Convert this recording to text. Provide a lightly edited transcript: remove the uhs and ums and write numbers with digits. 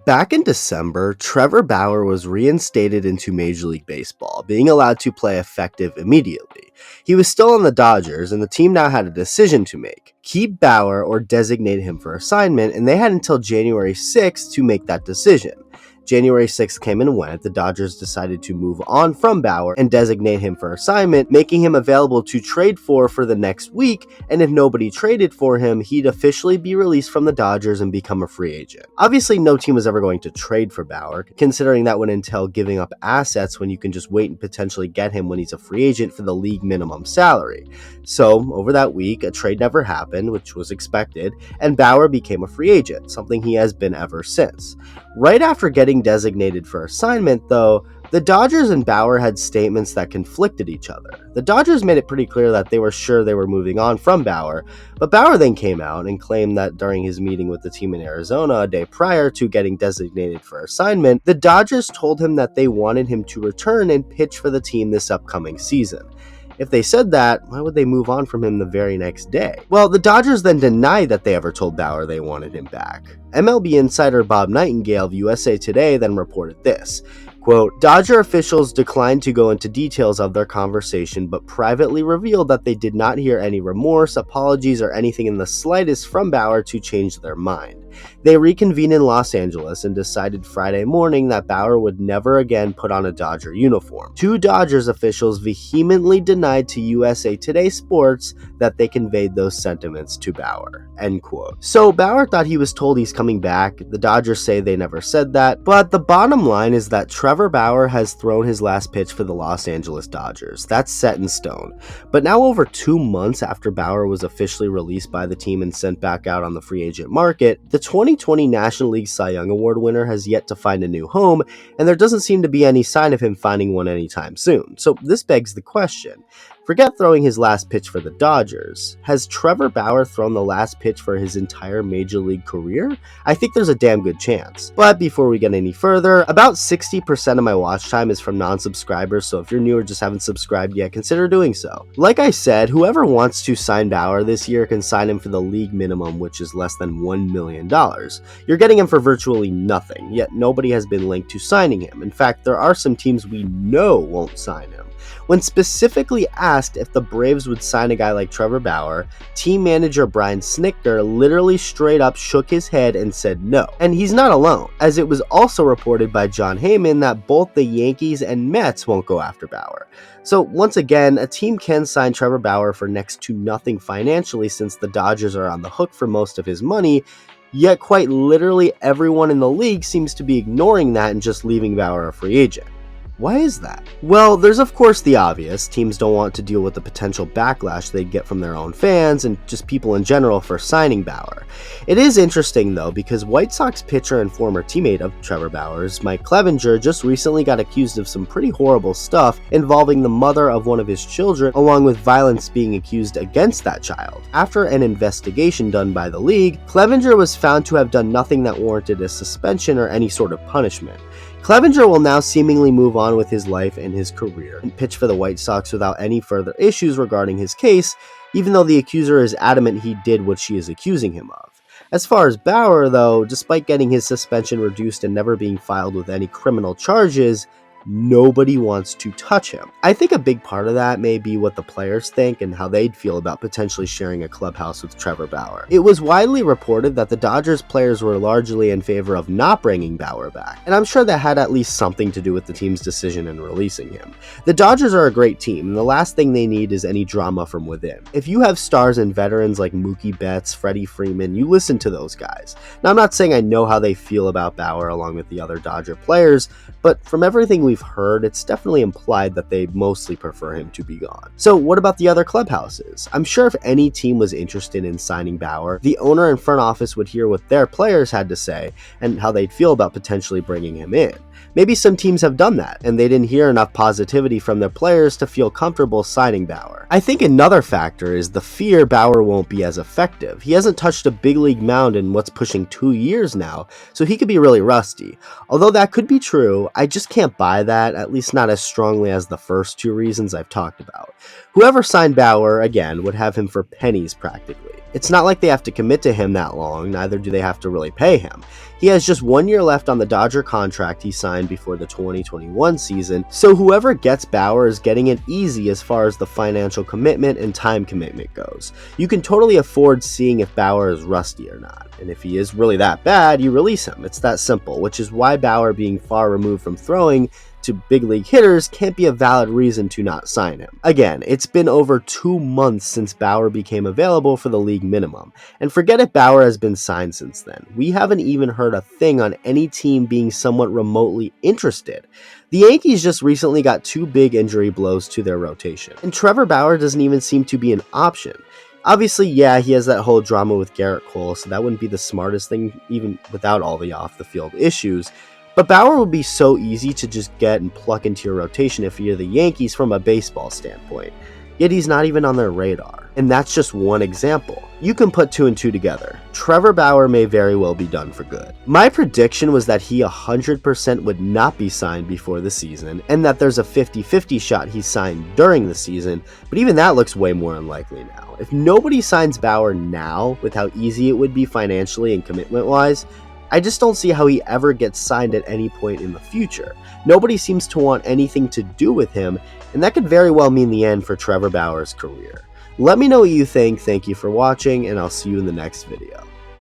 Back in December, Trevor Bauer was reinstated into Major League Baseball, being allowed to play effective immediately. He was still on the Dodgers, and the team now had a decision to make: keep Bauer or designate him for assignment, and they had until January 6th to make that decision. January 6th came and went. The Dodgers decided to move on from Bauer and designate him for assignment, making him available to trade for the next week, and if nobody traded for him, he'd officially be released from the Dodgers and become a free agent. Obviously, no team was ever going to trade for Bauer, considering that would entail giving up assets when you can just wait and potentially get him when he's a free agent for the league minimum salary. So, over that week, a trade never happened, which was expected, and Bauer became a free agent, something he has been ever since. Right after getting designated for assignment, though, the Dodgers and Bauer had statements that conflicted each other. The Dodgers made it pretty clear that they were sure they were moving on from Bauer, but Bauer then came out and claimed that during his meeting with the team in Arizona a day prior to getting designated for assignment, the Dodgers told him that they wanted him to return and pitch for the team this upcoming season. If they said that, why would they move on from him the very next day? Well, the Dodgers then denied that they ever told Bauer they wanted him back. MLB insider Bob Nightingale of USA Today then reported this. Quote, Dodger officials declined to go into details of their conversation, but privately revealed that they did not hear any remorse, apologies, or anything in the slightest from Bauer to change their mind. They reconvened in Los Angeles and decided Friday morning that Bauer would never again put on a Dodger uniform. Two Dodgers officials vehemently denied to USA Today Sports that they conveyed those sentiments to Bauer. End quote. So Bauer thought he was told he's coming back. The Dodgers say they never said that, but the bottom line is that Trevor Bauer has thrown his last pitch for the Los Angeles Dodgers. That's set in stone. But now, over 2 months after Bauer was officially released by the team and sent back out on the free agent market, the 2020 National League Cy Young Award winner has yet to find a new home, and there doesn't seem to be any sign of him finding one anytime soon. So this begs the question. Forget throwing his last pitch for the Dodgers. Has Trevor Bauer thrown the last pitch for his entire Major League career? I think there's a damn good chance. But before we get any further, about 60% of my watch time is from non-subscribers, so if you're new or just haven't subscribed yet, consider doing so. Like I said, whoever wants to sign Bauer this year can sign him for the league minimum, which is less than $1 million. You're getting him for virtually nothing, yet nobody has been linked to signing him. In fact, there are some teams we know won't sign him. When specifically asked if the Braves would sign a guy like Trevor Bauer, team manager Brian Snitker literally straight up shook his head and said no. And he's not alone, as it was also reported by John Heyman that both the Yankees and Mets won't go after Bauer. So once again, a team can sign Trevor Bauer for next to nothing financially, since the Dodgers are on the hook for most of his money, yet quite literally everyone in the league seems to be ignoring that and just leaving Bauer a free agent. Why is that? Well, there's of course the obvious. Teams don't want to deal with the potential backlash they'd get from their own fans and just people in general for signing Bauer. It is interesting though, because White Sox pitcher and former teammate of Trevor Bauer's, Mike Clevinger, just recently got accused of some pretty horrible stuff involving the mother of one of his children, along with violence being accused against that child. After an investigation done by the league, Clevinger was found to have done nothing that warranted a suspension or any sort of punishment. Clevinger will now seemingly move on with his life and his career and pitch for the White Sox without any further issues regarding his case, even though the accuser is adamant he did what she is accusing him of. As far as Bauer, though, despite getting his suspension reduced and never being filed with any criminal charges, nobody wants to touch him. I think a big part of that may be what the players think and how they'd feel about potentially sharing a clubhouse with Trevor Bauer. It was widely reported that the Dodgers players were largely in favor of not bringing Bauer back, and I'm sure that had at least something to do with the team's decision in releasing him. The Dodgers are a great team, and the last thing they need is any drama from within. If you have stars and veterans like Mookie Betts, Freddie Freeman, you listen to those guys. Now, I'm not saying I know how they feel about Bauer along with the other Dodger players, but from everything we've heard, it's definitely implied that they mostly prefer him to be gone. So what about the other clubhouses? I'm sure if any team was interested in signing Bauer, the owner and front office would hear what their players had to say and how they'd feel about potentially bringing him in. Maybe some teams have done that, and they didn't hear enough positivity from their players to feel comfortable signing Bauer. I think another factor is the fear Bauer won't be as effective. He hasn't touched a big league mound in what's pushing 2 years now, so he could be really rusty. Although that could be true, I just can't buy that, at least not as strongly as the first two reasons I've talked about. Whoever signed Bauer, again, would have him for pennies practically. It's not like they have to commit to him that long, neither do they have to really pay him. He has just 1 year left on the Dodger contract he signed before the 2021 season, so whoever gets Bauer is getting it easy as far as the financial commitment and time commitment goes. You can totally afford seeing if Bauer is rusty or not, and if he is really that bad, you release him. It's that simple, which is why Bauer being far removed from throwing to big league hitters can't be a valid reason to not sign him. Again, it's been over 2 months since Bauer became available for the league minimum, and forget if Bauer has been signed since then. We haven't even heard a thing on any team being somewhat remotely interested. The Yankees just recently got 2 big injury blows to their rotation, and Trevor Bauer doesn't even seem to be an option. Obviously, yeah, he has that whole drama with Garrett Cole, so that wouldn't be the smartest thing even without all the off-the-field issues. But Bauer would be so easy to just get and pluck into your rotation if you're the Yankees from a baseball standpoint. Yet he's not even on their radar. And that's just one example. You can put 2 and 2 together. Trevor Bauer may very well be done for good. My prediction was that he 100% would not be signed before the season, and that there's a 50-50 shot he's signed during the season, but even that looks way more unlikely now. If nobody signs Bauer now, with how easy it would be financially and commitment-wise, I just don't see how he ever gets signed at any point in the future. Nobody seems to want anything to do with him, and that could very well mean the end for Trevor Bauer's career. Let me know what you think. Thank you for watching, and I'll see you in the next video.